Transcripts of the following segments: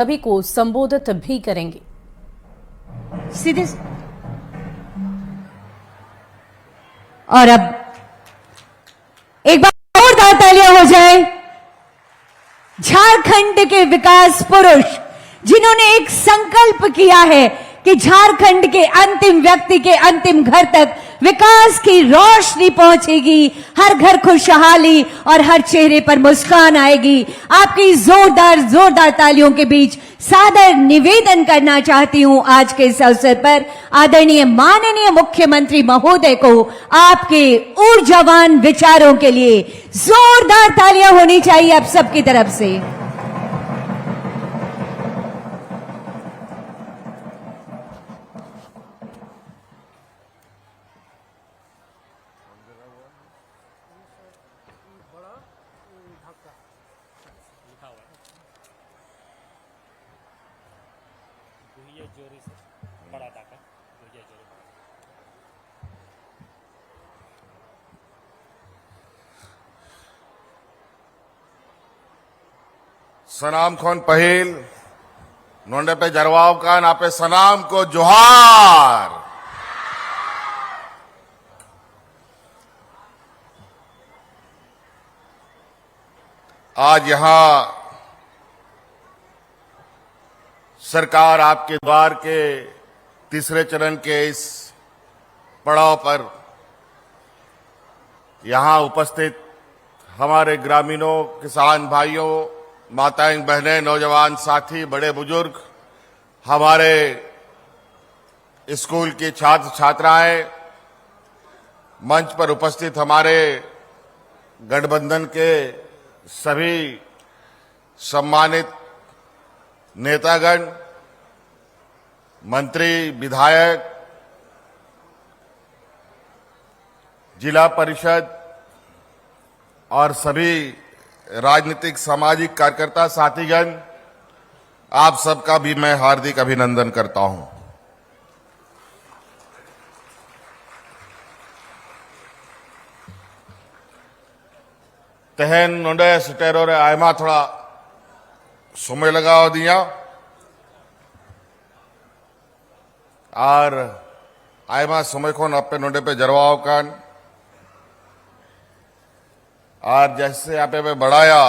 सभी को संबोधित भी करेंगे। सीधे और अब एक बार जोरदार तालियां हो जाए झारखंड के विकास पुरुष जिन्होंने एक संकल्प किया है कि झारखंड के अंतिम व्यक्ति के अंतिम घर तक विकास की रोशनी पहुंचेगी, हर घर खुशहाली और हर चेहरे पर मुस्कान आएगी। आपकी जोरदार तालियों के बीच सादर निवेदन करना चाहती हूं आज के इस अवसर पर आदरणीय माननीय मुख्यमंत्री महोदय को आपके ऊर्जावान विचारों के लिए जोरदार तालियां होनी चाहिए आप सबकी तरफ से। सनाम खोन पहिल नोंडे पे जरवाव का नापे सनाम को जोहार। आज यहां सरकार आपके द्वार के तीसरे चरण के इस पड़ाव पर यहां उपस्थित हमारे ग्रामीणों, किसान भाइयों, माताएं, बहनें, नौजवान साथी, बड़े बुजुर्ग, हमारे स्कूल की छात्र छात्राएं, मंच पर उपस्थित हमारे गठबंधन के सभी सम्मानित नेतागण, मंत्री, विधायक, जिला परिषद और सभी राजनीतिक सामाजिक कार्यकर्ता साथीगण, आप सबका भी मैं हार्दिक अभिनंदन करता हूं। तहन नोंडे सुटेरो रे आयमा थोड़ा समय लगाओ दिया और आयमा समय को अपने नोंडे पे जरवाओ कान और जैसे आप पे बढ़ाया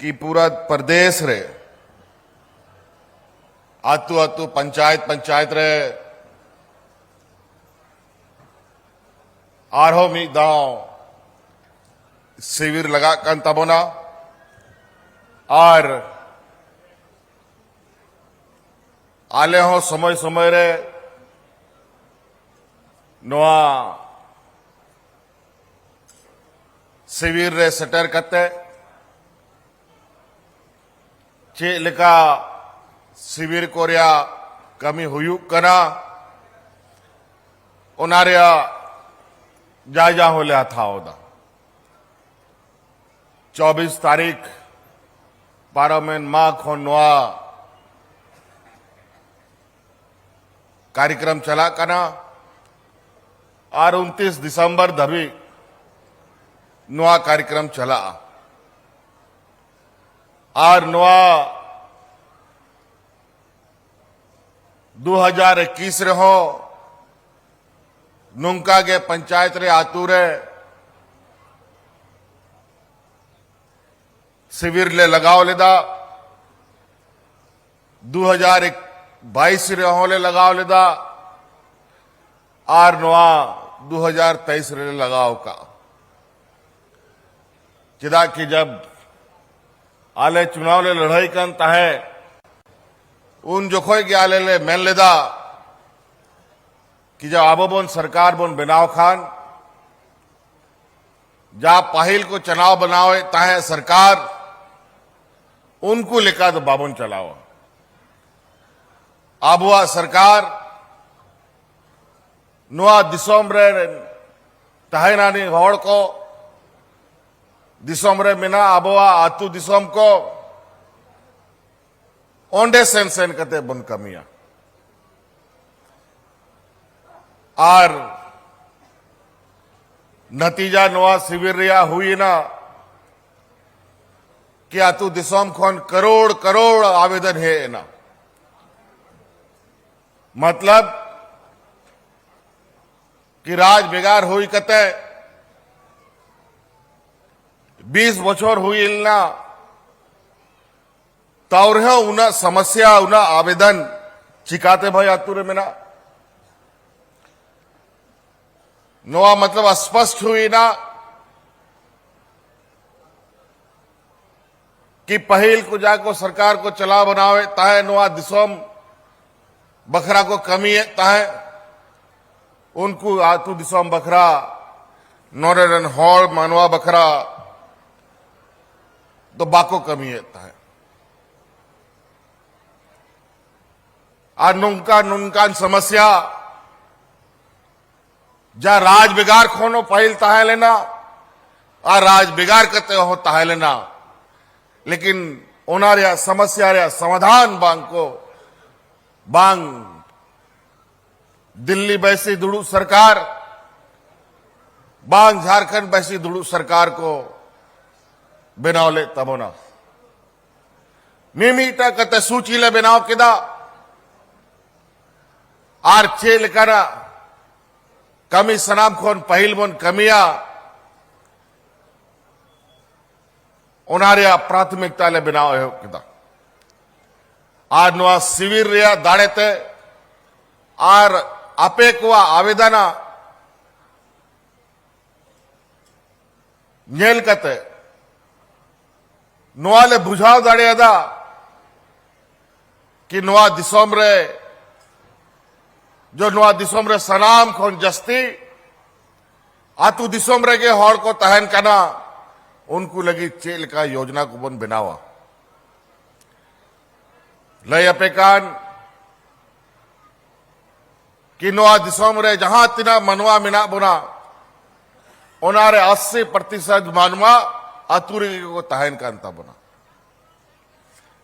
कि पूरा प्रदेश रे आतु आतु पंचायत रे आरो मी दाव शिविर लगा कन तबोना और आले हो समय समय रे नोआ शिविर रे सेटर कते चे लेका शिविर कोरिया कमी हुयु कना उनारिया जायजा हो लिया था ओदा 24 तारीख पार्लियामेंट मां खो नवा कार्यक्रम चला कना और 29 दिसंबर धबी नवा कार्यक्रम चला और नवा 2021 रे हो नुंका के पंचायत रे आतुरे शिविर ले लगाओ लेदा 2022 रे हो ले लगाओ लेदा और नवा 2023 रे लगाओ का चिदा कि जब आले चुनाव ले लड़ाई करता है उन जोखोय के आले ले मैन लेदा कि जब आबो बोन सरकार बोन बनाव खान जा पाहिल को चुनाव बनावे ताहे सरकार उनको लेकर तो बाबन चलाओ आबुआ सरकार नुआ दिसोम रे ताहे नानी हड़ को दिसोम रे मिना आबुआ आतु दिसोम को ओंडे सेन सेन कते बन कमिया और नतीजा नुआ शिविर रिया हुई ना कि आतु दिसोम खोन करोड़ करोड़ आवेदन है ना, मतलब कि राज बेगार हुई कते 20 बछर हुई ना तौर उना समस्या उना आवेदन चिकाते भाई आतुरे में ना नोआ मतलब स्पष्ट हुई ना कि पहल को जाको सरकार को चला बनावे ताहे नोआ दिसोम बखरा को कमी है ताहे उनको आतु दिसोम बखरा नोरेरन हॉल मानवा बखरा तो बाको कमी है ताहे आ नुनकान समस्या जा राज बिगार खोनो पहल ताहे लेना आ राज बिगार करते हो ताहे लेना, लेकिन उनारिया समस्या रे समाधान बांग को बांग दिल्ली बैसी दुड़ू सरकार बांग झारखंड बैसी दुड़ू सरकार को बनावले तबोना मीमीटा कते सूची ले बनाव किदा आर चेल करा कमी सनाम खोन पहल बोन कमिया उनारिया प्राथमिकता ले बनाव है किदा आज नवा शिविर रिया दाड़ेते आर आपे को आवेदना नेल कते नोआले बुझाव दाड़ेदा कि नोआ दिसोम रे जो नोआ दिसोम रे सनाम खोन जस्ती आतु दिसोम रे के हॉर को तहन करना उनको लगी चेल का योजना को बन बनावा लय अपेकान कि नोआ दिसोम रे जहां तिना मनवा मिना बुना उनारे 80% मानवा आतुरे को तहन का अंता बना,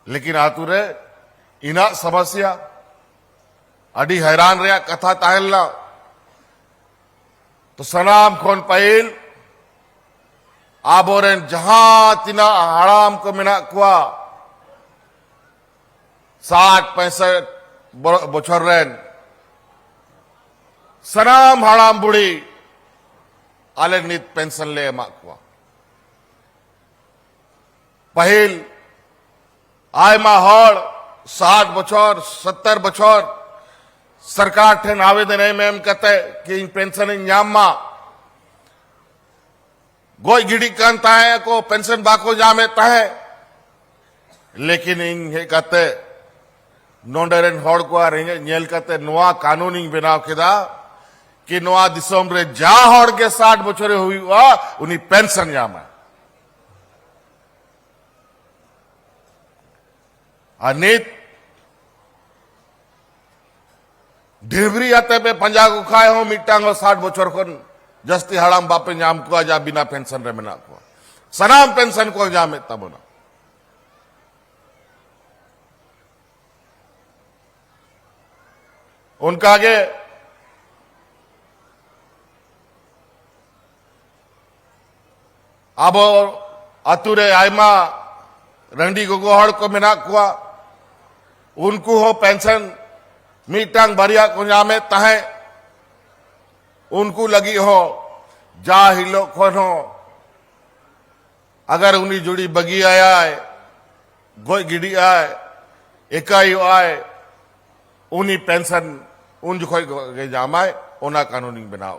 लेकिन आतुरे इना समस्या अडी हैरान रहा कथा ताहलना तो सनाम खोन पहल आबोरेन जहां तिना हराम को मिना कुआ 60-65 बछर रेन सनाम हराम बुढ़ी आले नित पेंशन ले एमा कुआ पहल आय माहौल 60 बछर 70 बछर सरकार ठेन आवेदन है में कहते कि इन पेंशन इंजाम मा गोई गिड़ी कांता है को पेंशन बाको जामे ताहे, लेकिन इन हे कहते नोंडरेन हॉड़ को आ रही नेल कहते नोआ कानूनी बनाव किदा कि नोआ दिसोम रे जा हॉड़ के 60 बछरे हुई हुआ उन्हीं पेंशन जामा अनित ढेबरी आते पे पंजा को खाए हो मिट्टांगो 60 बछर को जस्ती हड़ाम बापे जाम को जा बिना पेंशन रे मिना को सनाम पेंशन को जामे तब ना उनका आगे अब अतुरे आयमा रंडी गोगोहड़ को मिना कुआ उनको हो पेंशन मीटांग बरिया को जामे तहे उनको लगी हो जा हिलो खोनो अगर उन्हीं जुड़ी बगी आया है गोई गिड़ी आए इकाई आए उन्हीं पेंशन उन जो कोई जामाए उना कानूनी बनाओ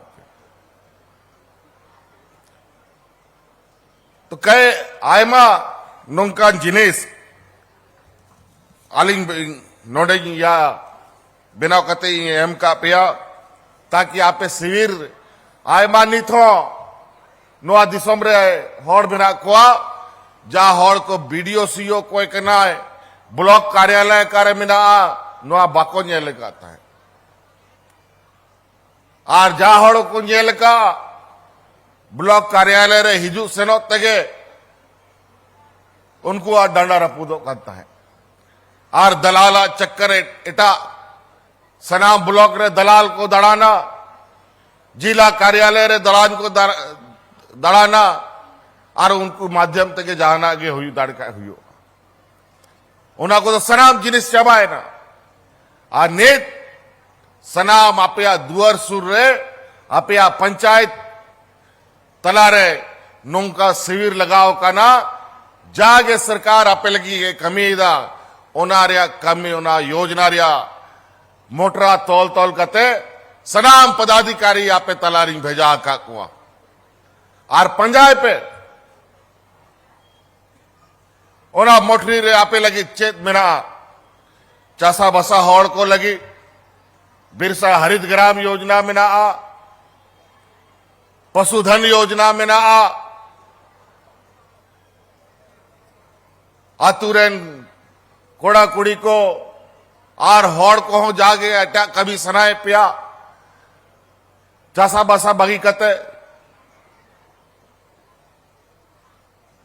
तो कहे आयमा नोंकान जिनेस आलिंग नोडे या बिना कते एम का पिया ताकि आपे शिविर आयमा नित हो नोआ दिसोम रे हॉड़ बिना कुआ जा हॉड़ को बीडीओ सीओ कोई करना है ब्लॉक कार्यालय कार्य मिना नोआ बाको नेल का आता है और जा हॉड़ को नेल का ब्लॉक कार्यालय रे हिजू सेनो तगे उनको आ डंडा रपूदो करता है और दलाला चक्कर इटा सनाम ब्लॉक रे दलाल को दड़ाना जिला कार्यालय रे दलाल को दड़ाना और उनको माध्यम तक जाना आगे हुई दाड़का हुई उना को तो सनाम जिनिस चबाए ना आ नेत सनाम आपया दुआर सुर रे आपया पंचायत तलारे नोंका शिविर लगाओ का ना जागे सरकार आपे लगी है कमीदा ओनारिया कमी ओना योजना रिया मोटरा तौल तौल कते सनाम पदाधिकारी आपे तलारी भेजा का कुआ और पंजाय पे ओना मोटरी रे आपे लगी चेत मिना चासा बसा हौड़ को लगी बिरसा हरित ग्राम योजना में ना आ पशुधन योजना में ना आ आतुरन कोड़ा कुड़ी को आर हौड़ को हो जागे अटा कभी सनाए पिया चासा बसा बगी कते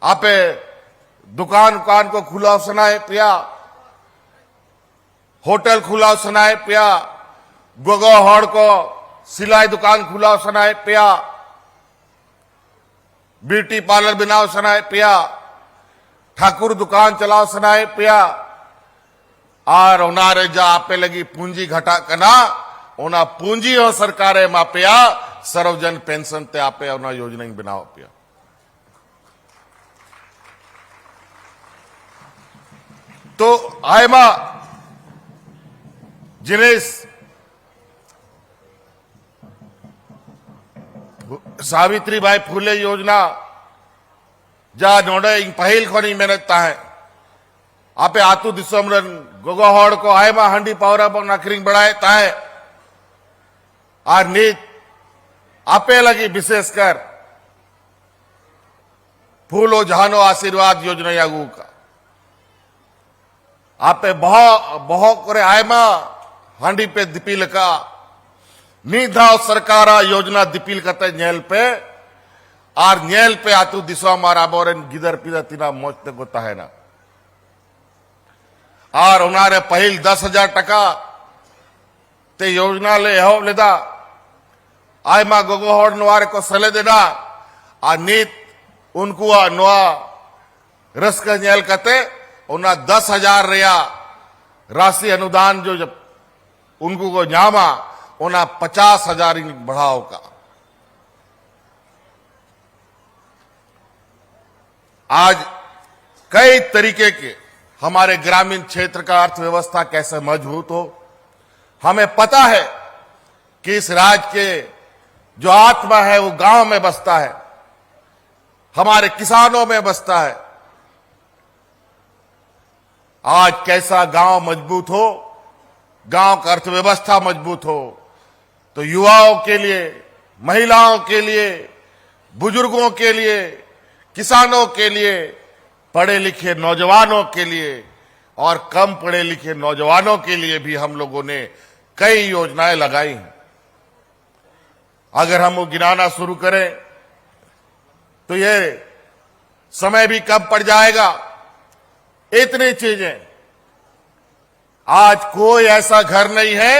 आपे दुकान को खुला सुनाए पिया होटल खुला सुनाए पिया गोगो हौड़ को सिलाई दुकान खुला सुनाए पिया ब्यूटी पार्लर बनाओ सुनाए पिया ठाकुर दुकान चलाओ सुनाए पिया और उनारे जा आपे लगी पूंजी घटा कना उना पूंजी हो सरकारे मापिया सर्वजन पेंशन ते आपे उना योजना बनाओ पिया तो आयमा जिन्हें सावित्रीबाई फूले योजना जा नोडे पहल को नहीं मेहनत है आपे आतु दिसमरन गोगो हौड़ को आयमा हंडी पावरा नखरिंग बढ़ाए ताहे और नीत आपे लगी विशेषकर फूलो जहानो आशीर्वाद योजना यागू का आपे बहुत करे आयमा हांडी पे दिपील का नीधाव सरकारा योजना दिपील कते न्याल पे और न्याल पे आतु दिशा मारा बोरन गिदर पिदा तीना मोचते गोता है ना और उनारे पहल 10,000 टका ते योजना ले हो लेदा आयमा गोगो हौड़ नुआरे को सले देना आ नीत उनको नुआ रस का न्याल कते उना 10,000 रिया राशि अनुदान जो जब उनको को न्यामा उना 50,000 बढ़ाओ का आज कई तरीके के हमारे ग्रामीण क्षेत्र का अर्थव्यवस्था कैसे मजबूत हो हमें पता है कि इस राज्य के जो आत्मा है वो गांव में बसता है हमारे किसानों में बसता है आज कैसा गांव मजबूत हो गांव का अर्थव्यवस्था मजबूत हो तो युवाओं के लिए महिलाओं के लिए बुजुर्गों के लिए किसानों के लिए पढ़े लिखे नौजवानों के लिए और कम पढ़े लिखे नौजवानों के लिए भी हम लोगों ने कई योजनाएं लगाई हैं अगर हम वो गिनाना शुरू करें तो ये समय भी कम पड़ जाएगा इतनी चीजें आज कोई ऐसा घर नहीं है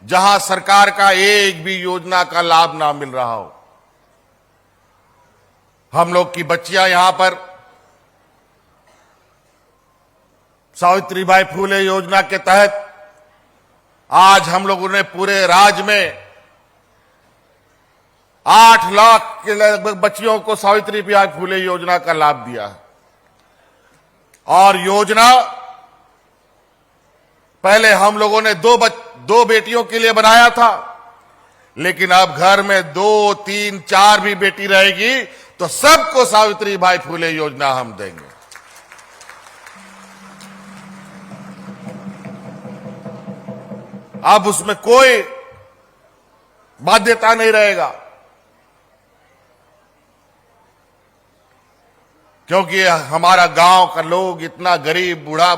जहां सरकार का एक भी योजना का लाभ ना मिल रहा हो हम लोग की बच्चियां यहां पर सावित्रीबाई फूले योजना के तहत आज हम लोगों ने पूरे राज्य में 8 लाख के लगभग बच्चियों को सावित्रीबाई फूले योजना का लाभ दिया है और योजना पहले हम लोगों ने दो बेटियों के लिए बनाया था लेकिन अब घर में 2, 3, 4 भी बेटी रहेगी तो सबको सावित्रीबाई फूले योजना हम देंगे अब उसमें कोई बाध्यता नहीं रहेगा क्योंकि हमारा गांव का लोग इतना गरीब बूढ़ा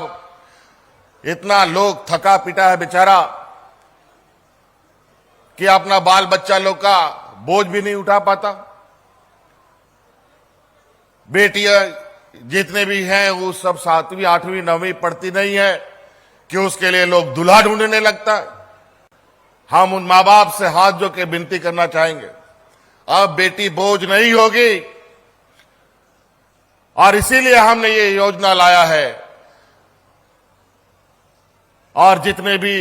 इतना लोग थका पिटा है बेचारा कि अपना बाल बच्चा लोग का बोझ भी नहीं उठा पाता बेटियां जितने भी हैं वो सब 7वीं 8वीं 9वीं पढ़ती नहीं है कि उसके लिए लोग दूल्हा ढूंढने लगता है हम उन मां बाप से हाथ जो के विनती करना चाहेंगे अब बेटी बोझ नहीं होगी और इसीलिए हमने ये योजना लाया है। और जितने भी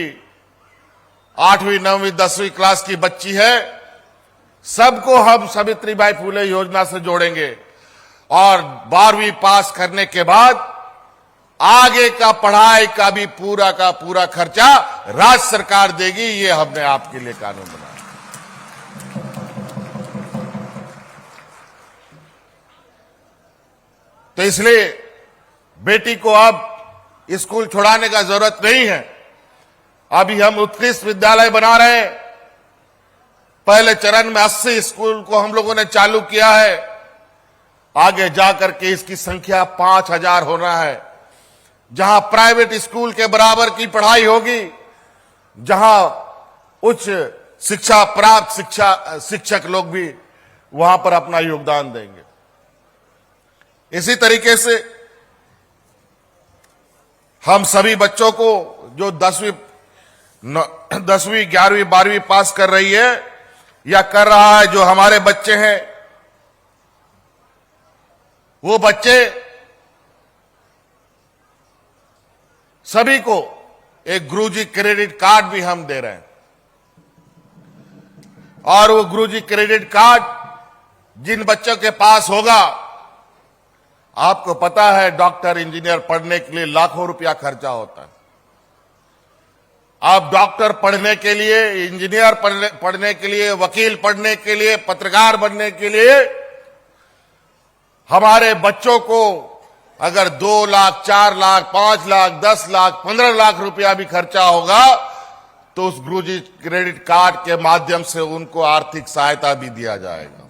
8वीं 9वीं 10वीं क्लास की बच्ची है, सबको हम सावित्रीबाई फुले योजना से जोड़ेंगे और 12वीं पास करने के बाद आगे का पढ़ाई का भी पूरा का पूरा खर्चा राज्य सरकार देगी। ये हमने आपके लिए कानून बनाया। तो इसलिए बेटी को अब स्कूल छोड़ाने का जरूरत नहीं है। अभी हम उत्कृष्ट विद्यालय बना रहे हैं। पहले चरण में 80 स्कूल को हम लोगों ने चालू किया है। आगे जाकर के इसकी संख्या 5000 होना है, जहां प्राइवेट स्कूल के बराबर की पढ़ाई होगी, जहां उच्च शिक्षा प्राप्त शिक्षक लोग भी वहां पर अपना योगदान देंगे। इसी तरीके से हम सभी बच्चों को जो 10वीं 11वीं 12वीं पास कर रही है या कर रहा है, जो हमारे बच्चे हैं, वो बच्चे सभी को एक गुरुजी क्रेडिट कार्ड भी हम दे रहे हैं। और वो गुरुजी क्रेडिट कार्ड जिन बच्चों के पास होगा, आपको पता है डॉक्टर इंजीनियर पढ़ने के लिए लाखों रुपया खर्चा होता है। अब डॉक्टर पढ़ने के लिए, इंजीनियर पढ़ने के लिए, वकील पढ़ने के लिए, पत्रकार बनने के लिए हमारे बच्चों को अगर 2 लाख, 4 लाख, 5 लाख, 10 लाख, 15 लाख रुपया भी खर्चा होगा, तो उस गुरुजी क्रेडिट कार्ड के माध्यम से उनको आर्थिक सहायता भी दिया जाएगा।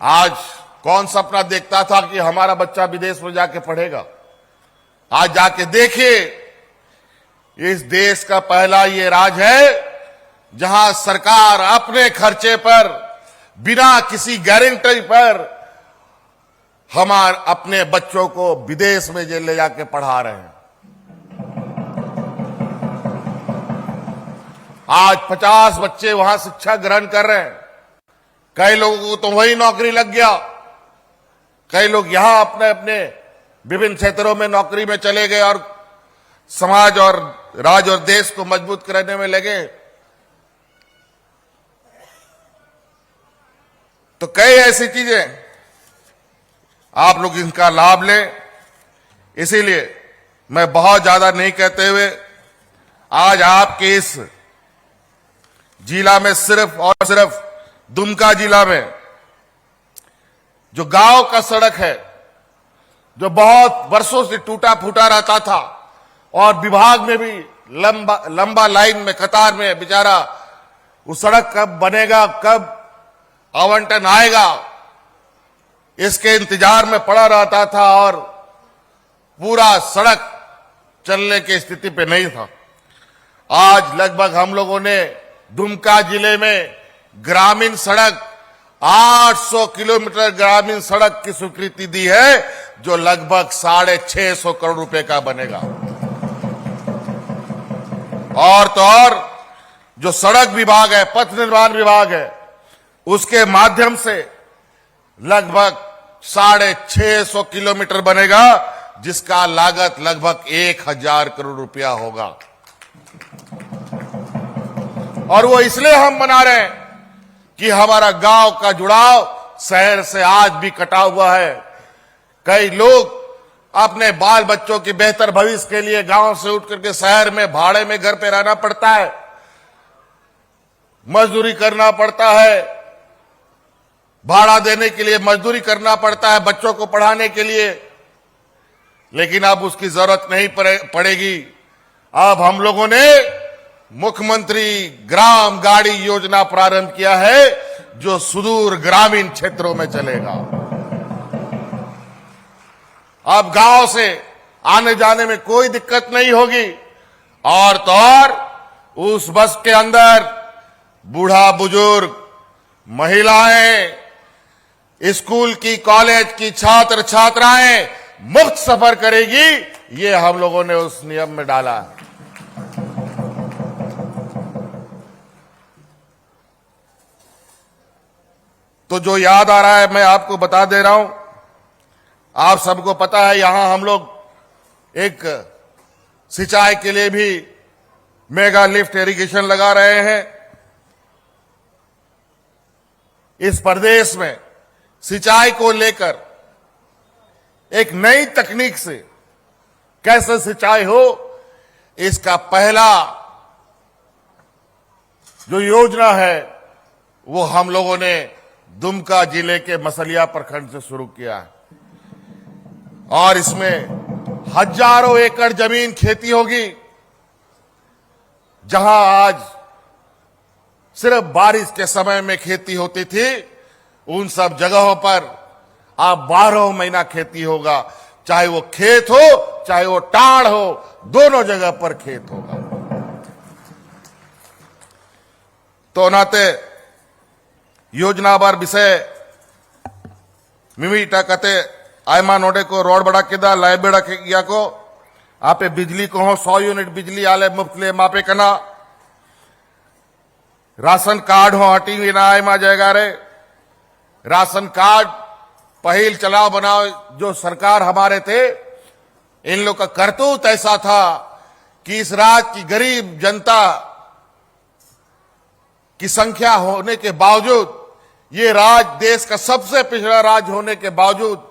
आज कौन सपना देखता था कि हमारा बच्चा विदेश में जाके पढ़ेगा? आज जाके देखिए, इस देश का पहला ये राज्य है जहां सरकार अपने खर्चे पर, बिना किसी गारंटी पर अपने बच्चों को विदेश में ले जाके पढ़ा रहे हैं। आज 50 बच्चे वहां शिक्षा ग्रहण कर रहे हैं। कई लोगों को तो वही नौकरी लग गया, कई लोग यहां अपने अपने विभिन्न क्षेत्रों में नौकरी में चले गए और समाज और राज्य और देश को मजबूत करने में लगे। तो कई ऐसी चीजें, आप लोग इनका लाभ लें। इसीलिए मैं बहुत ज्यादा नहीं कहते हुए आज आपके इस जिला में सिर्फ और सिर्फ दुमका जिला में जो गांव का सड़क है, जो बहुत वर्षों से टूटा फूटा रहता था और विभाग में भी लंबा लाइन में, कतार में, बेचारा वो सड़क कब बनेगा, कब आवंटन आएगा, इसके इंतजार में पड़ा रहता था और पूरा सड़क चलने की स्थिति पे नहीं था। आज लगभग हम लोगों ने दुमका जिले में ग्रामीण सड़क 800 किलोमीटर ग्रामीण सड़क की स्वीकृति दी है, जो लगभग 650 करोड़ रुपए का बनेगा। और तो और जो सड़क विभाग है, पथ निर्माण विभाग है, उसके माध्यम से लगभग 650 किलोमीटर बनेगा, जिसका लागत लगभग 1000 करोड़ रुपया होगा। और वो इसलिए हम बना रहे हैं कि हमारा गांव का जुड़ाव शहर से आज भी कटा हुआ है। कई लोग अपने बाल बच्चों के बेहतर भविष्य के लिए गांव से उठ करके शहर में भाड़े में घर पे रहना पड़ता है, मजदूरी करना पड़ता है, भाड़ा देने के लिए मजदूरी करना पड़ता है बच्चों को पढ़ाने के लिए। लेकिन अब उसकी जरूरत नहीं पड़ेगी। अब हम लोगों ने मुख्यमंत्री ग्राम गाड़ी योजना प्रारंभ किया है, जो सुदूर ग्रामीण क्षेत्रों में चलेगा। अब गांव से आने जाने में कोई दिक्कत नहीं होगी। और तो और उस बस के अंदर बूढ़ा बुजुर्ग, महिलाएं, स्कूल की, कॉलेज की छात्र छात्राएं मुफ्त सफर करेगी। ये हम लोगों ने उस नियम में डाला है। तो जो याद आ रहा है मैं आपको बता दे रहा हूं। आप सबको पता है यहां हम लोग एक सिंचाई के लिए भी मेगा लिफ्ट इरिगेशन लगा रहे हैं। इस प्रदेश में सिंचाई को लेकर एक नई तकनीक से कैसे सिंचाई हो, इसका पहला जो योजना है वो हम लोगों ने दुमका जिले के मसलिया प्रखंड से शुरू किया है। और इसमें हजारों एकड़ जमीन खेती होगी, जहां आज सिर्फ बारिश के समय में खेती होती थी, उन सब जगहों पर अब 12 महीना खेती होगा। चाहे वो खेत हो चाहे वो टाड़ हो, दोनों जगह पर खेत होगा। तो नाते योजनावार विषय मिमीटा कते आयमा नोडे को रोड बड़ा किदा लाए बेड़ा किया को आपे बिजली को हो 100 यूनिट बिजली आले मुफ्त ले मापे कना राशन कार्ड हो हटी हुई ना आयमा जाएगा रे। राशन कार्ड पहल चलाओ बनाओ जो सरकार हमारे थे, इन लोग का करतूत ऐसा था कि इस राज्य की गरीब जनता की संख्या होने के बावजूद, ये राज्य देश का सबसे पिछड़ा राज्य होने के बावजूद,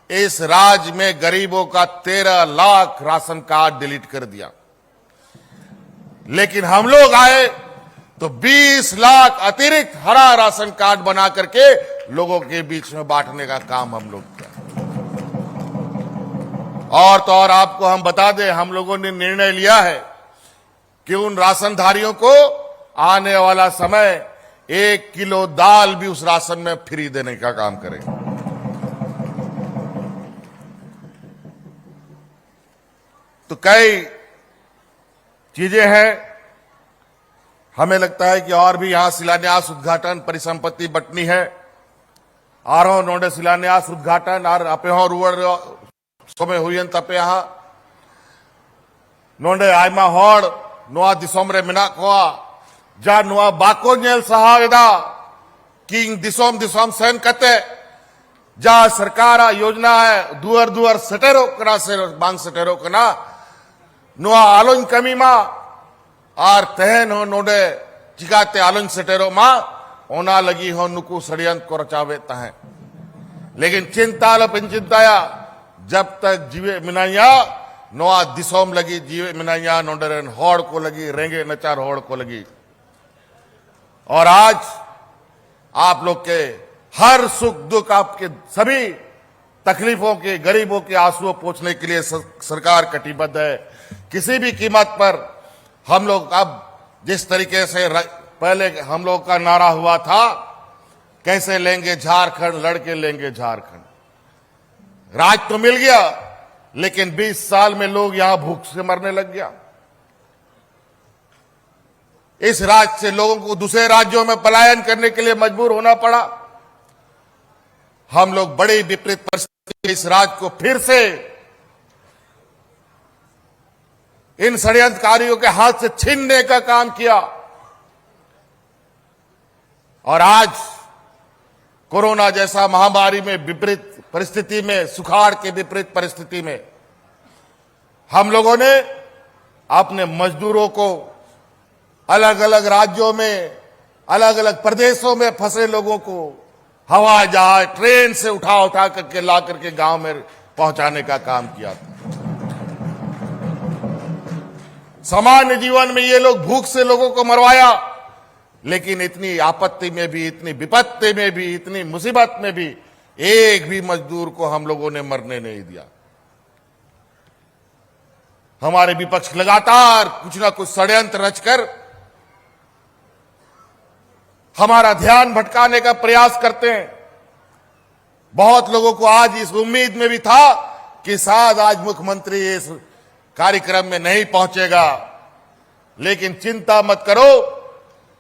इस राज्य में गरीबों का 13 लाख राशन कार्ड डिलीट कर दिया। लेकिन हम लोग आए तो 20 लाख अतिरिक्त हरा राशन कार्ड बना करके लोगों के बीच में बांटने का काम हम लोग किया। और तो और आपको हम बता दें, हम लोगों ने निर्णय लिया है कि उन राशनधारियों को आने वाला समय 1 किलो दाल भी उस राशन में फ्री देने का काम करेंगे। तो कई चीजें हैं, हमें लगता है कि और भी यहां शिलान्यास उद्घाटन परिसंपत्ति बटनी है। आरो नोडे शिलान्यास उद्घाटन और अपे हो रुवर समय हुई तपे यहां नोडे आयमा होड़ नोआ दिसोम रे मिना कोआ जा नोआ बाको नेल सहायदा किंग दिसोम दिसोम सेन कते जा सरकार योजना है दुअर दुअर सटेरो कना से बांग सटेरो कना नोआ आलोन कमी मा आर तहन हो नोडे चिकाते आलोन सटेरो मा ओना लगी हो नुकु षड्यंत्र को रचावे तहे। लेकिन चिंता लो चिंताया जब तक जीवे मिनाइया नोआ दिसोम लगी जीवे मिनाइया नोडरन होड़ को लगी रेंगे नचार होड़ को लगी। और आज आप लोग के हर सुख दुख आपके सभी तकलीफों के गरीबों के आंसुओं पोंछने के लिए सरकार कटिबद्ध है। किसी भी कीमत पर हम लोग अब जिस तरीके से पहले हम लोग का नारा हुआ था, कैसे लेंगे झारखंड, लड़के लेंगे झारखंड, राज तो मिल गया लेकिन 20 साल में लोग यहां भूख से मरने लग गया। इस राज्य से लोगों को दूसरे राज्यों में पलायन करने के लिए मजबूर होना पड़ा। हम लोग बड़ी विपरीत परिस्थिति इस राज्य को फिर से इन षड्यंत्रकारियों के हाथ से छीनने का काम किया। और आज कोरोना जैसा महामारी में विपरीत परिस्थिति में, सुखाड़ के विपरीत परिस्थिति में हम लोगों ने अपने मजदूरों को अलग अलग राज्यों में, अलग अलग प्रदेशों में फंसे लोगों को हवाई जहाज ट्रेन से उठा करके ला करके गांव में पहुंचाने का काम किया था। सामान्य जीवन में ये लोग भूख से लोगों को मरवाया, लेकिन इतनी आपत्ति में भी, इतनी विपत्ति में भी, इतनी मुसीबत में भी एक भी मजदूर को हम लोगों ने मरने नहीं दिया। हमारे विपक्ष लगातार कुछ ना कुछ षड्यंत्र रचकर हमारा ध्यान भटकाने का प्रयास करते हैं। बहुत लोगों को आज इस उम्मीद में भी था कि शायद आज मुख्यमंत्री इस कार्यक्रम में नहीं पहुंचेगा, लेकिन चिंता मत करो,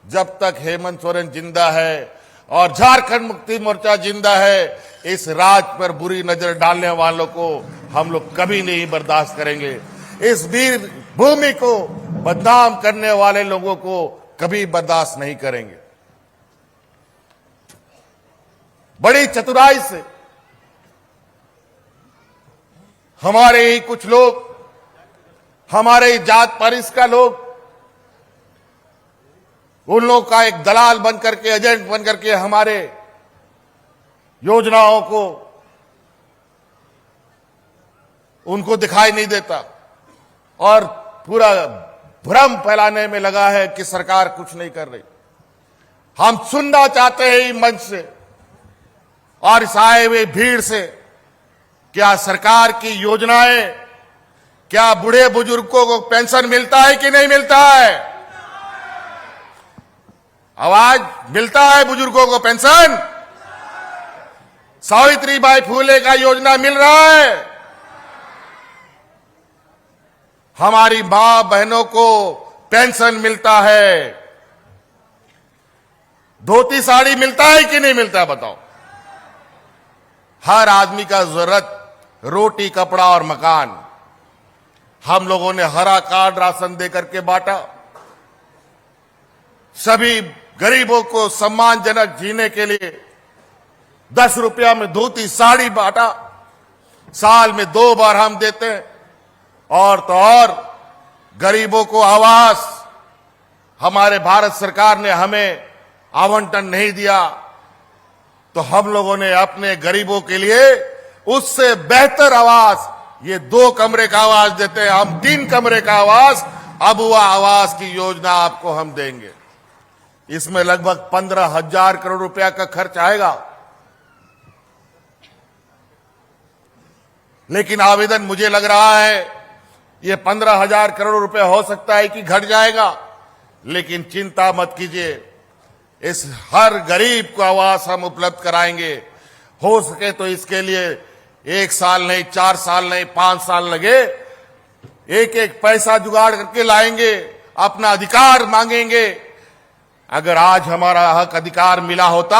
जब तक हेमंत सोरेन जिंदा है और झारखंड मुक्ति मोर्चा जिंदा है, इस राज्य पर बुरी नजर डालने वालों को हम लोग कभी नहीं बर्दाश्त करेंगे। इस वीर भूमि को बदनाम करने वाले लोगों को कभी बर्दाश्त नहीं करेंगे। बड़ी चतुराई से हमारे ही कुछ लोग, हमारे ही जात परिस का लोग, उन लोगों का एक दलाल बन करके, एजेंट बन करके हमारे योजनाओं को उनको दिखाई नहीं देता और पूरा भ्रम फैलाने में लगा है कि सरकार कुछ नहीं कर रही। हम सुनना चाहते हैं मंच से और इस आए हुए भीड़ से, क्या सरकार की योजनाएं, क्या बूढ़े बुजुर्गों को पेंशन मिलता है कि नहीं मिलता है? आवाज, मिलता है बुजुर्गों को पेंशन? सावित्रीबाई फुले का योजना मिल रहा है? हमारी मां बहनों को पेंशन मिलता है? धोती साड़ी मिलता है कि नहीं मिलता है बताओ? हर आदमी का जरूरत रोटी, कपड़ा और मकान। हम लोगों ने हरा कार्ड राशन देकर के बांटा, सभी गरीबों को सम्मानजनक जीने के लिए 10 रुपया में धोती साड़ी बांटा, साल में 2 बार हम देते हैं। और तो और गरीबों को आवास, हमारे भारत सरकार ने हमें आवंटन नहीं दिया, तो हम लोगों ने अपने गरीबों के लिए उससे बेहतर आवास, ये 2 कमरे का आवास देते हैं, हम 3 कमरे का आवास, अबुआ आवास की योजना आपको हम देंगे। इसमें लगभग 15,000 करोड़ रुपया का खर्च आएगा। लेकिन आवेदन मुझे लग रहा है ये 15,000 करोड़ रुपया हो सकता है कि घट जाएगा, लेकिन चिंता मत कीजिए, इस हर गरीब को आवास हम उपलब्ध कराएंगे। हो सके तो इसके लिए 1 साल नहीं, 4 साल नहीं, 5 साल लगे, एक एक पैसा जुगाड़ करके लाएंगे, अपना अधिकार मांगेंगे। अगर आज हमारा हक अधिकार मिला होता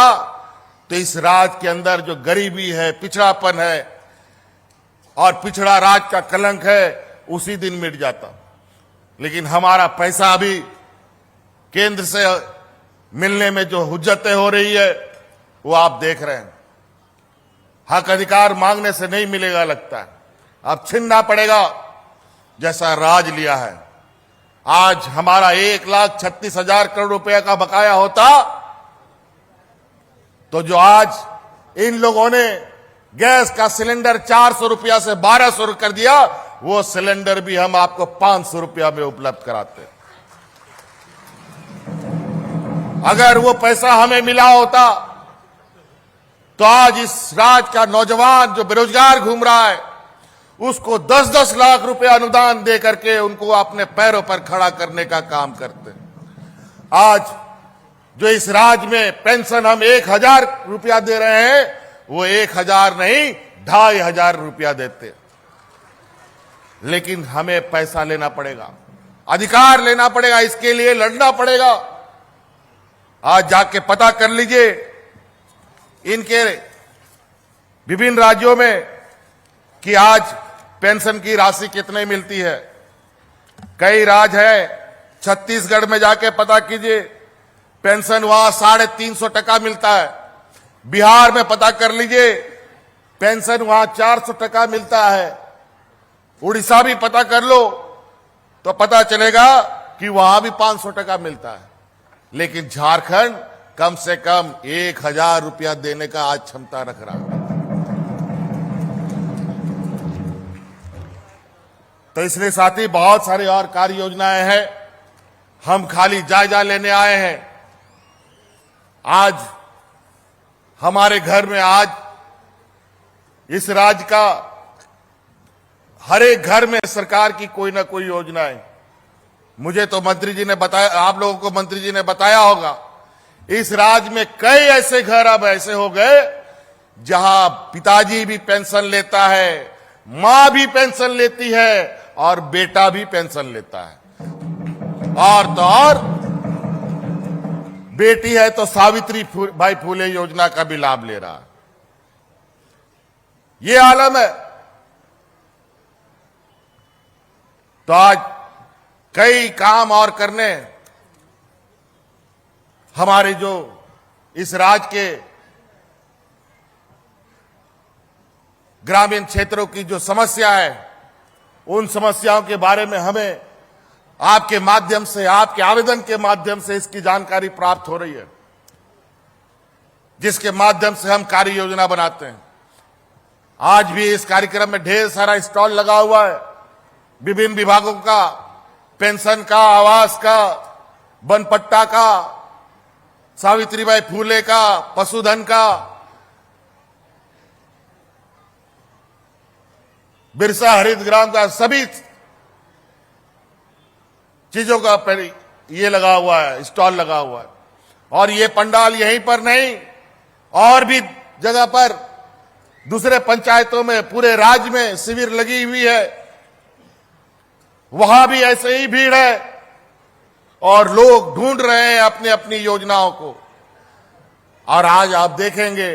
तो इस राज्य के अंदर जो गरीबी है, पिछड़ापन है और पिछड़ा राज का कलंक है, उसी दिन मिट जाता। लेकिन हमारा पैसा अभी केंद्र से मिलने में जो हुज्जतें हो रही है वो आप देख रहे हैं। हक अधिकार मांगने से नहीं मिलेगा लगता है, अब छीनना पड़ेगा, जैसा राज लिया है। आज हमारा 1,36,000 करोड़ रुपए का बकाया होता तो जो आज इन लोगों ने गैस का सिलेंडर 400 रुपया से 1,200 कर दिया, वो सिलेंडर भी हम आपको 500 रुपया में उपलब्ध कराते। अगर वो पैसा हमें मिला होता तो आज इस राज्य का नौजवान जो बेरोजगार घूम रहा है, उसको 10-10 लाख रुपया अनुदान दे करके उनको अपने पैरों पर खड़ा करने का काम करते। आज जो इस राज्य में पेंशन हम 1,000 रुपया दे रहे हैं, वो 1,000 नहीं 2,500 रुपया देते। लेकिन हमें पैसा लेना पड़ेगा, अधिकार लेना पड़ेगा, इसके लिए लड़ना पड़ेगा। आज जाके पता कर लीजिए इनके विभिन्न राज्यों में कि आज पेंशन की राशि कितने मिलती है। कई राज्य है, छत्तीसगढ़ में जाके पता कीजिए, पेंशन वहां 350 टका मिलता है। बिहार में पता कर लीजिए, पेंशन वहां 400 टका मिलता है। उड़ीसा भी पता कर लो तो पता चलेगा कि वहां भी 500 टका मिलता है। लेकिन झारखंड कम से कम 1,000 रुपया देने का आज क्षमता रख रहा है। तो इसलिए साथी बहुत सारी और कार्य योजनाएं हैं, हम खाली जायजा लेने आए हैं। आज हमारे घर में आज इस राज्य का हर एक घर में सरकार की कोई ना कोई योजना है। मुझे तो मंत्री जी ने बताया, आप लोगों को मंत्री जी ने बताया होगा, इस राज्य में कई ऐसे घर अब ऐसे हो गए जहां पिताजी भी पेंशन लेता है, मां भी पेंशन लेती है और बेटा भी पेंशन लेता है। और तो और बेटी है तो सावित्रीबाई फुले योजना का भी लाभ ले रहा है। ये आलम है। तो आज कई काम और करने हमारे जो इस राज्य के ग्रामीण क्षेत्रों की जो समस्या है, उन समस्याओं के बारे में हमें आपके माध्यम से, आपके आवेदन के माध्यम से इसकी जानकारी प्राप्त हो रही है, जिसके माध्यम से हम कार्य योजना बनाते हैं। आज भी इस कार्यक्रम में ढेर सारा स्टॉल लगा हुआ है, विभिन्न विभागों का, पेंशन का, आवास का, बनपट्टा का, सावित्रीबाई फूले का, पशुधन का, बिरसा हरित ग्राम का, सभी चीजों का ये लगा हुआ है, स्टॉल लगा हुआ है। और ये पंडाल यहीं पर नहीं, और भी जगह पर दूसरे पंचायतों में, पूरे राज्य में शिविर लगी हुई है, वहां भी ऐसे ही भीड़ है और लोग ढूंढ रहे हैं अपनी अपनी योजनाओं को। और आज आप देखेंगे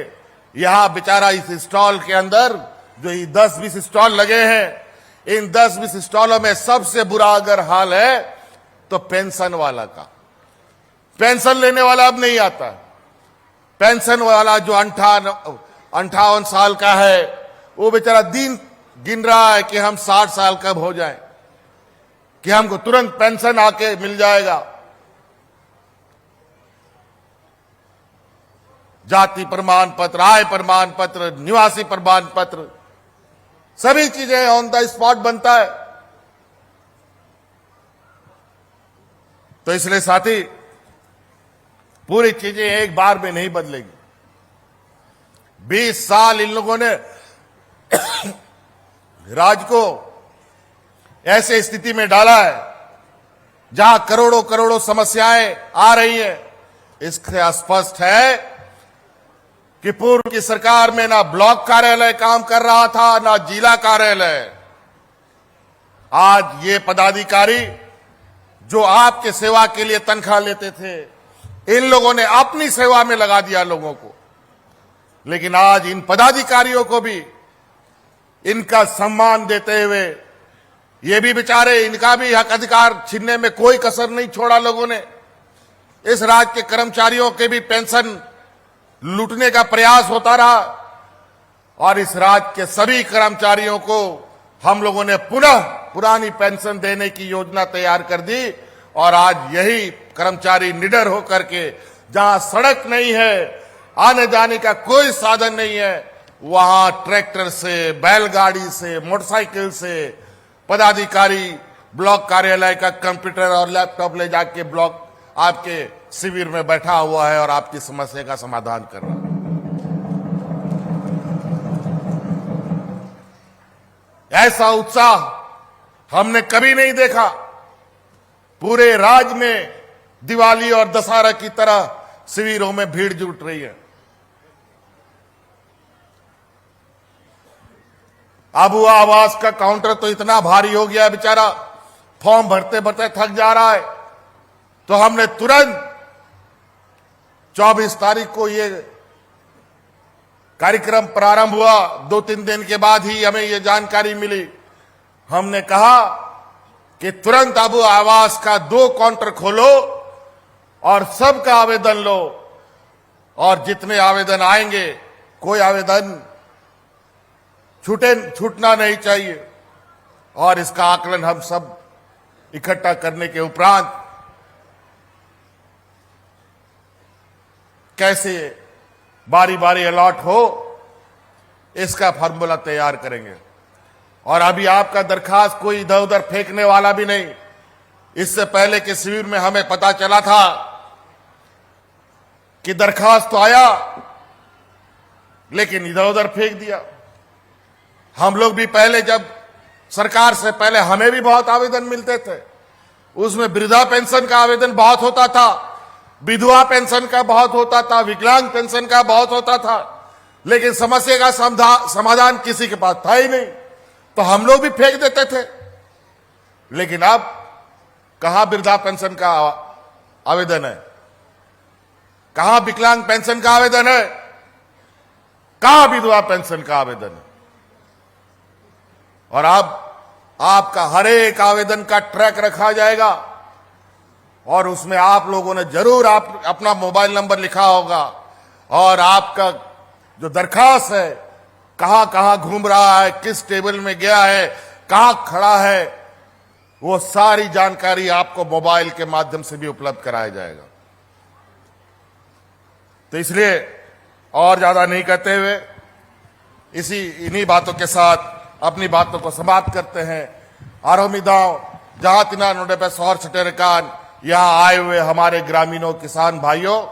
यहां बेचारा इस स्टॉल के अंदर जो ये 10-20 स्टॉल लगे हैं, इन 10-20 स्टॉलों में सबसे बुरा अगर हाल है तो पेंशन वाला का। पेंशन लेने वाला अब नहीं आता। पेंशन वाला जो 58 साल का है, वो बेचारा दिन गिन रहा है कि हम 60 साल कब हो जाएं, कि हमको तुरंत पेंशन आके मिल जाएगा। जाति प्रमाण पत्र, आय प्रमाण पत्र, निवासी प्रमाण पत्र, सभी चीजें ऑन द स्पॉट बनता है। तो इसलिए साथी, पूरी चीजें एक बार में नहीं बदलेगी। 20 साल इन लोगों ने राज्य को ऐसे स्थिति में डाला है जहां करोड़ों करोड़ों समस्याएं आ रही हैं। इससे स्पष्ट है कि पूर्व की सरकार में ना ब्लॉक कार्यालय काम कर रहा था, ना जिला कार्यालय। आज ये पदाधिकारी जो आपके सेवा के लिए तनख्वाह लेते थे, इन लोगों ने अपनी सेवा में लगा दिया लोगों को। लेकिन आज इन पदाधिकारियों को भी इनका सम्मान देते हुए, ये भी बेचारे, इनका भी हक अधिकार छीनने में कोई कसर नहीं छोड़ा लोगों ने। इस राज्य के कर्मचारियों के भी पेंशन लूटने का प्रयास होता रहा और इस राज्य के सभी कर्मचारियों को हम लोगों ने पुनः पुरानी पेंशन देने की योजना तैयार कर दी। और आज यही कर्मचारी निडर होकर के, जहां सड़क नहीं है, आने जाने का कोई साधन नहीं है, वहां ट्रैक्टर से, बैलगाड़ी से, मोटरसाइकिल से पदाधिकारी ब्लॉक कार्यालय का कंप्यूटर और लैपटॉप ले जाके ब्लॉक आपके शिविर में बैठा हुआ है और आपकी समस्या का समाधान कर रहा है। ऐसा उत्साह हमने कभी नहीं देखा। पूरे राज्य में दिवाली और दशहरा की तरह शिविरों में भीड़ जुट रही है। अब वो आवास का काउंटर तो इतना भारी हो गया, बेचारा फॉर्म भरते भरते थक जा रहा है। तो हमने तुरंत 24 तारीख को ये कार्यक्रम प्रारंभ हुआ, 2-3 दिन के बाद ही हमें ये जानकारी मिली। हमने कहा कि तुरंत अब आवास का 2 काउंटर खोलो और सबका आवेदन लो, और जितने आवेदन आएंगे, कोई आवेदन छूटना नहीं चाहिए। और इसका आकलन हम सब इकट्ठा करने के उपरांत कैसे बारी बारी अलॉट हो, इसका फॉर्मूला तैयार करेंगे। और अभी आपका दरखास्त कोई इधर उधर फेंकने वाला भी नहीं। इससे पहले के शिविर में हमें पता चला था कि दरखास्त तो आया लेकिन इधर उधर फेंक दिया। हम लोग भी पहले, जब सरकार से पहले, हमें भी बहुत आवेदन मिलते थे। उसमें वृद्धा पेंशन का आवेदन बहुत होता था, विधवा पेंशन का बहुत होता था, विकलांग पेंशन का बहुत होता था, लेकिन समस्या का समाधान किसी के पास था ही नहीं, तो हम लोग भी फेंक देते थे। लेकिन अब कहां वृद्धा पेंशन का आवेदन है, कहां विकलांग पेंशन का आवेदन है, कहां विधवा पेंशन का आवेदन है। और अब आपका हर एक आवेदन का ट्रैक रखा जाएगा और उसमें आप लोगों ने जरूर अपना मोबाइल नंबर लिखा होगा और आपका जो दरखास्त है कहां कहां घूम रहा है, किस टेबल में गया है, कहां खड़ा है, वो सारी जानकारी आपको मोबाइल के माध्यम से भी उपलब्ध कराया जाएगा। तो इसलिए और ज्यादा नहीं कहते हुए इन्हीं बातों के साथ अपनी बातों को समाप्त करते हैं। आरोमिदाओं जहां तिना नोडे पे सौर छटेरकान यहां आए हुए हमारे ग्रामीणों किसान भाइयों,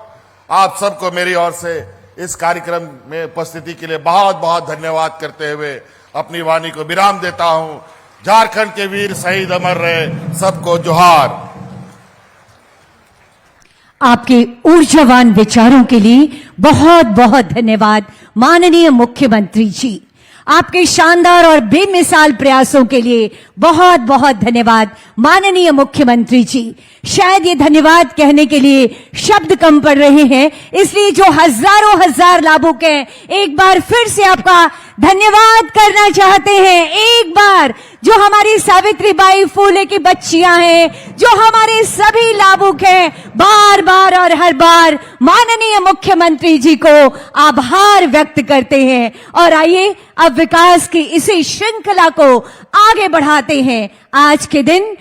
आप सबको मेरी ओर से इस कार्यक्रम में उपस्थिति के लिए बहुत बहुत धन्यवाद करते हुए अपनी वाणी को विराम देता हूं। झारखंड के वीर शहीद अमर रहे, सबको जोहार। आपके ऊर्जावान विचारों के लिए बहुत बहुत धन्यवाद माननीय मुख्यमंत्री जी। आपके शानदार और बेमिसाल प्रयासों के लिए बहुत बहुत धन्यवाद माननीय मुख्यमंत्री जी। शायद ये धन्यवाद कहने के लिए शब्द कम पड़ रहे हैं, इसलिए जो हजारों हजार लाभुक हैं एक बार फिर से आपका धन्यवाद करना चाहते हैं। एक बार जो हमारी सावित्रीबाई फूले की बच्चियां हैं, जो हमारे सभी लाभुक हैं, बार बार और हर बार माननीय मुख्यमंत्री जी को आभार व्यक्त करते हैं। और आइए अब विकास की इसी श्रृंखला को आगे बढ़ाते हैं। आज के दिन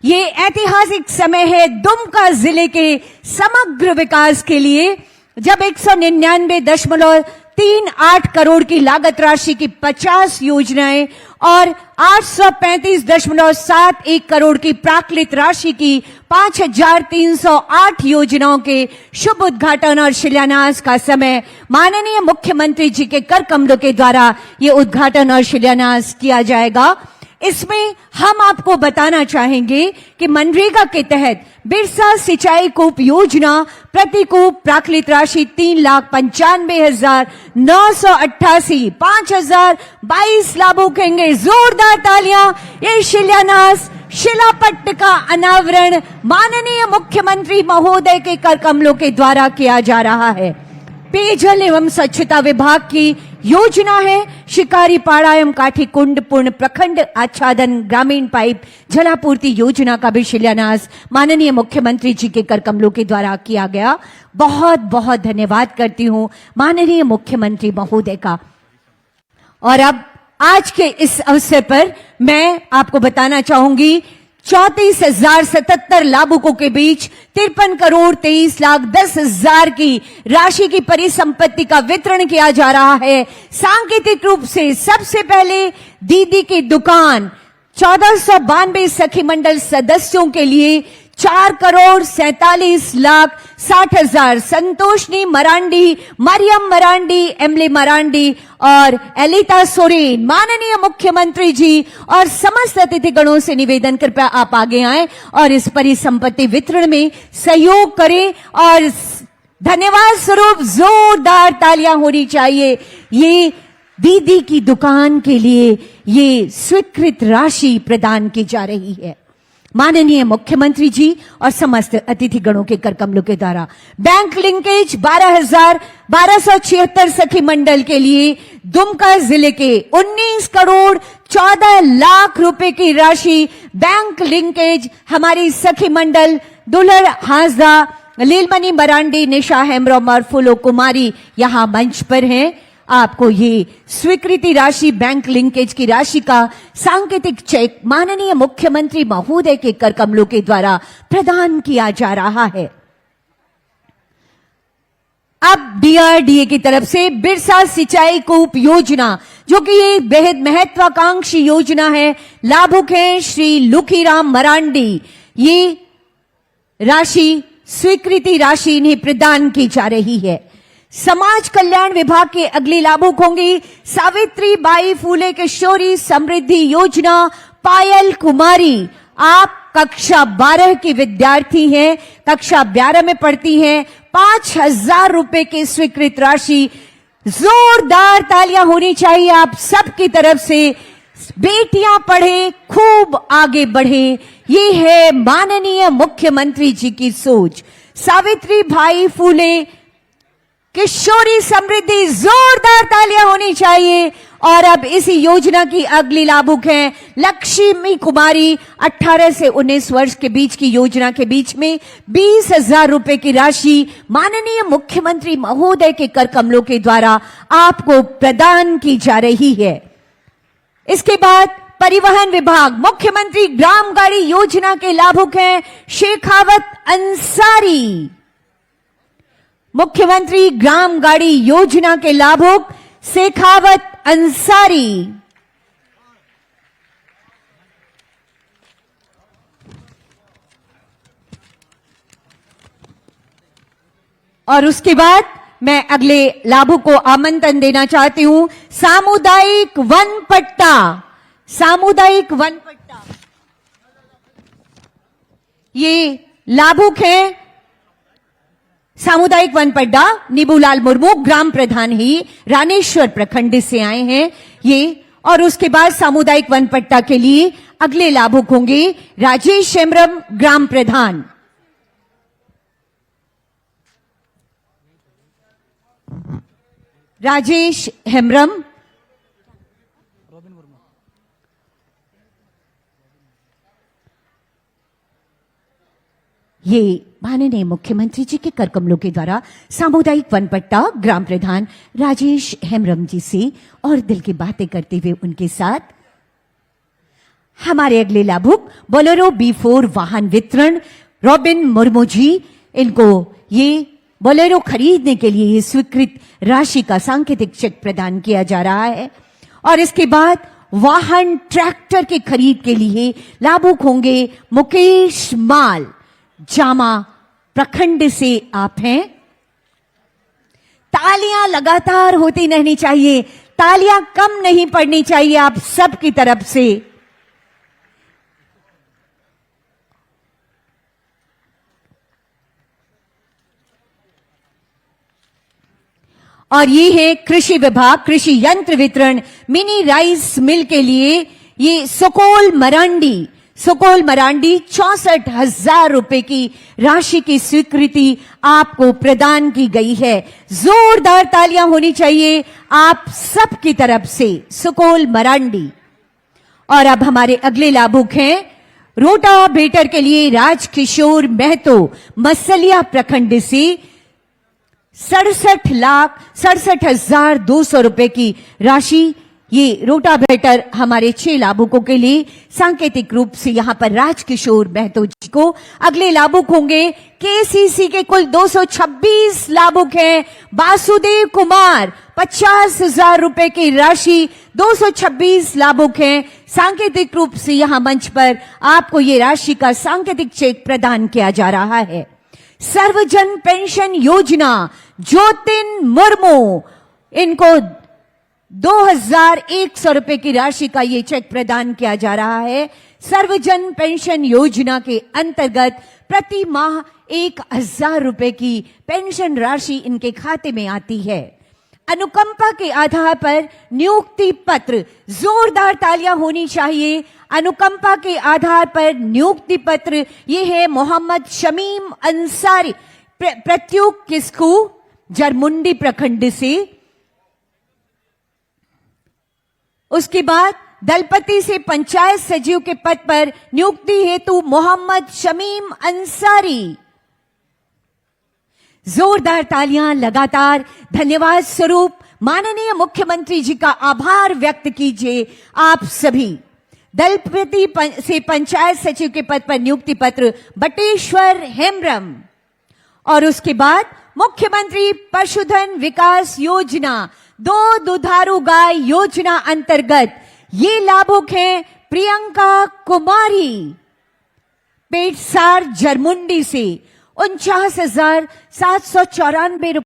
ये ऐतिहासिक समय है दुमका जिले के समग्र विकास के लिए, जब 199.38 करोड़ की लागत राशि की 50 योजनाएं और 835.71 करोड़ की प्राक्कलित राशि की 5308 योजनाओं के शुभ उद्घाटन और शिलान्यास का समय माननीय मुख्यमंत्री जी के कर कमलों के द्वारा ये उद्घाटन और शिलान्यास किया जाएगा। इसमें हम आपको बताना चाहेंगे कि मनरेगा के तहत बिरसा सिंचाई कूप योजना प्रति कूप प्राक्कलित राशि 3,95,988 5,022 लाभुक होंगे। जोरदार तालियां। ये शिलान्यास शिलापट्ट का अनावरण माननीय मुख्यमंत्री महोदय के कर कमलों के द्वारा किया जा रहा है। पेयजल एवं स्वच्छता विभाग की योजना है शिकारी पाड़ा एवं काठी कुंड पूर्ण प्रखंड आच्छादन ग्रामीण पाइप जलापूर्ति योजना का भी शिलान्यास माननीय मुख्यमंत्री जी के कर कमलों के द्वारा किया गया। बहुत बहुत धन्यवाद करती हूं माननीय मुख्यमंत्री महोदय का। और अब आज के इस अवसर पर मैं आपको बताना चाहूंगी 34,077 लाभुकों के बीच 53,23,10,000 की राशि की परिसंपत्ति का वितरण किया जा रहा है। सांकेतिक रूप से सबसे पहले दीदी की दुकान 1492 सखी मंडल सदस्यों के लिए 4,47,60,000 संतोषनी मरांडी, मरियम मरांडी, एमली मरांडी और एलिता सोरेन। माननीय मुख्यमंत्री जी और समस्त अतिथिगणों से निवेदन, कृपया आप आगे आएं और इस परिसंपत्ति वितरण में सहयोग करें और धन्यवाद स्वरूप जोरदार तालियां होनी चाहिए। ये दीदी की दुकान के लिए ये स्वीकृत राशि प्रदान की जा रही है माननीय मुख्यमंत्री जी और समस्त अतिथिगणों के कर कमलों के द्वारा। बैंक लिंकेज 12,1276 सखी मंडल के लिए दुमका जिले के 19 करोड़ 14 लाख रुपए की राशि बैंक लिंकेज हमारी सखी मंडल दुल्हर हाजदा लीलमणि मरांडी, निशा हेम्ब्रोम और फूलो कुमारी यहां मंच पर हैं। आपको ये स्वीकृति राशि बैंक लिंकेज की राशि का सांकेतिक चेक माननीय मुख्यमंत्री महोदय के कर कमलों के द्वारा प्रदान किया जा रहा है। अब डीआरडीए की तरफ से बिरसा सिंचाई कूप योजना, जो कि एक बेहद महत्वाकांक्षी योजना है, लाभुक हैं श्री लुखीराम मरांडी। ये राशि स्वीकृति राशि इन्हें प्रदान की जा रही है। समाज कल्याण विभाग के अगले लाभुक होंगी सावित्री बाई फूले किशोरी समृद्धि योजना, पायल कुमारी। आप कक्षा 12 की विद्यार्थी हैं, कक्षा 12 में पढ़ती हैं। 5,000 रुपए की स्वीकृत राशि। जोरदार तालियां होनी चाहिए आप सबकी तरफ से। बेटियां पढ़े, खूब आगे बढ़े, ये है माननीय मुख्यमंत्री जी की सोच। सावित्री भाई फूले किशोरी समृद्धि, जोरदार तालियां होनी चाहिए। और अब इसी योजना की अगली लाभुक हैं लक्ष्मी कुमारी। 18 से 19 वर्ष के बीच की योजना के बीच में 20,000 रुपए की राशि माननीय मुख्यमंत्री महोदय के कर कमलों के द्वारा आपको प्रदान की जा रही है। इसके बाद परिवहन विभाग मुख्यमंत्री ग्राम गाड़ी योजना के लाभुक हैं शेखावत अंसारी। मुख्यमंत्री ग्राम गाड़ी योजना के लाभुक शेखावत अंसारी। और उसके बाद मैं अगले लाभुक को आमंत्रण देना चाहती हूं सामुदायिक वन पट्टा। सामुदायिक वन पट्टा ये लाभुक है सामुदायिक वन पट्टा नीबूलाल मुर्मू ग्राम प्रधान ही रानेश्वर प्रखंड से आए हैं ये। और उसके बाद सामुदायिक वन पट्टा के लिए अगले लाभुक होंगे राजेश हेम्ब्रम ग्राम प्रधान। राजेश हेम्ब्रम ये माननीय मुख्यमंत्री जी के कर कमलों के द्वारा सामुदायिक वन पट्टा ग्राम प्रधान राजेश हेम्ब्रम जी से और दिल की बातें करते हुए उनके साथ हमारे अगले लाभुक बोलेरो B4 वाहन वितरण रॉबिन मुर्मू जी। इनको ये बोलेरो खरीदने के लिए स्वीकृत राशि का सांकेतिक चेक प्रदान किया जा रहा है। और इसके बाद वाहन ट्रैक्टर की खरीद के लिए लाभुक होंगे मुकेश माल जामा प्रखंड से आप हैं। तालियां लगातार होती रहनी चाहिए, तालियां कम नहीं पड़नी चाहिए आप सबकी तरफ से। और ये है कृषि विभाग कृषि यंत्र वितरण मिनी राइस मिल के लिए ये सुकोल मरांडी 64,000 रुपए की राशि की स्वीकृति आपको प्रदान की गई है। जोरदार तालियां होनी चाहिए आप सबकी तरफ से सुकोल मरांडी। और अब हमारे अगले लाभुक हैं रोटावेटर के लिए राजकिशोर महतो मसलिया प्रखंड से 67,67,200 रुपए की राशि। ये रोटावेटर हमारे 6 लाभुकों के लिए सांकेतिक रूप से यहां पर राजकिशोर महतो जी को। अगले लाभुक होंगे केसीसी के कुल 226 लाभुक हैं वासुदेव कुमार 50,000 रुपए की राशि 226 लाभुक हैं। सांकेतिक रूप से यहां मंच पर आपको ये राशि का सांकेतिक चेक प्रदान किया जा रहा है। सर्वजन पेंशन योजना ज्योतिन मुर्मू इनको 2,100 रुपए की राशि का ये चेक प्रदान किया जा रहा है। सर्वजन पेंशन योजना के अंतर्गत प्रति माह 1,000 रुपए की पेंशन राशि इनके खाते में आती है। अनुकंपा के आधार पर नियुक्ति पत्र, जोरदार तालियां होनी चाहिए। अनुकंपा के आधार पर नियुक्ति पत्र ये है मोहम्मद शमीम अंसारी प्रत्युक किस्कू जरमुंडी प्रखंड से। उसके बाद दलपति से पंचायत सचिव के पद पर नियुक्ति हेतु मोहम्मद शमीम अंसारी। जोरदार तालियां लगातार धन्यवाद स्वरूप माननीय मुख्यमंत्री जी का आभार व्यक्त कीजिए आप सभी। दलपति से पंचायत सचिव के पद पर नियुक्ति पत्र बटेश्वर हेम्ब्रम। और उसके बाद मुख्यमंत्री पशुधन विकास योजना 2 दुधारू गाय योजना अंतर्गत ये लाभुक हैं प्रियंका कुमारी पेटसार जरमुंडी से 49,794 रुपए